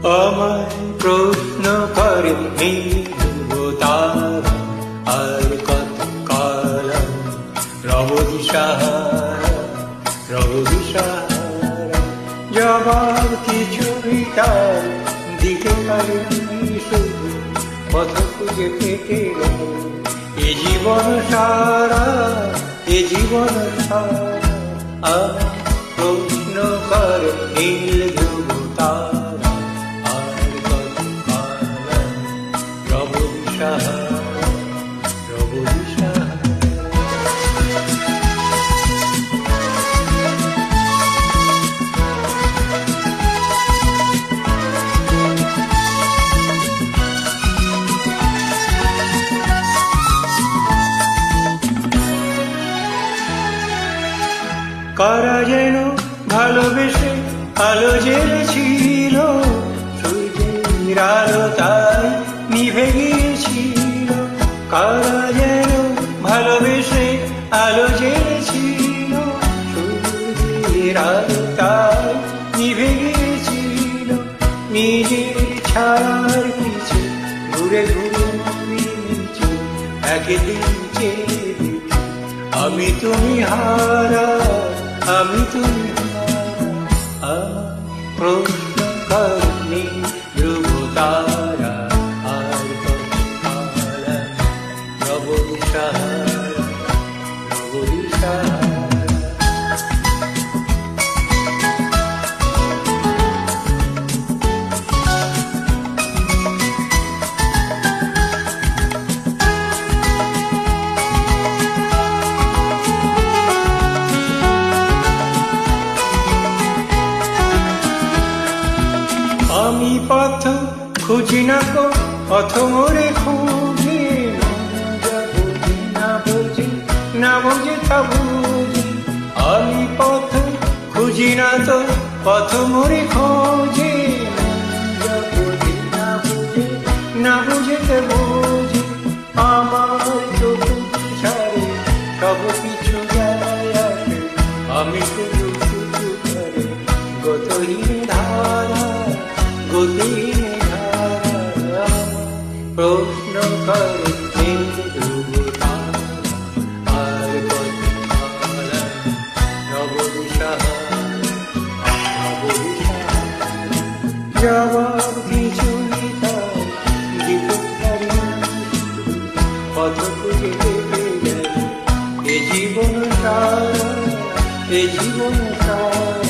আমায় প্রশ্ন করে তারা আর কত কাল রব দিশাহারা জবাব কিছুই তার দিতে পারিনি শুধু পথ খুঁজে পেটে গেল এ জীবন সারা আমায় প্রশ্ন করে নীল ধ্রুব তারা আর কত কাল রব দিশাহারা কারা যেন ভালোবেসে আলো জ্বেলেছিল সূর্যের আলো তাই নিভে গিয়েছিল কারা যেন ভালোবেসে আলো জ্বেলেছিল সূর্যের আলো তাই নিভে গিয়েছিল নিজের ছায়ার পিছে ঘুরে ঘুরে মিছে একদিন চেয়ে আমি তুমি হারা আমি তুমি আমার প্রশ্ন করনি ধ্রুব তারা আর রব দিশাহারা আমি পথ খুঁজি না কো পথ মোরে খুঁজি না বোঝে তা বুঝি আমি পথ খুঁজি না তো পথ মোরে খোঁজে না বুঝে তা বুঝি আমার চোখ ছাড়ে সব কিছু যায় আসে আমি শুধু করে গতহীন ধারা প্রশ্ন করে ধ্রুব আর রব জবাব কিছু দিতে পারি পথ খুঁজে পেতে গেল এ জীবন সারা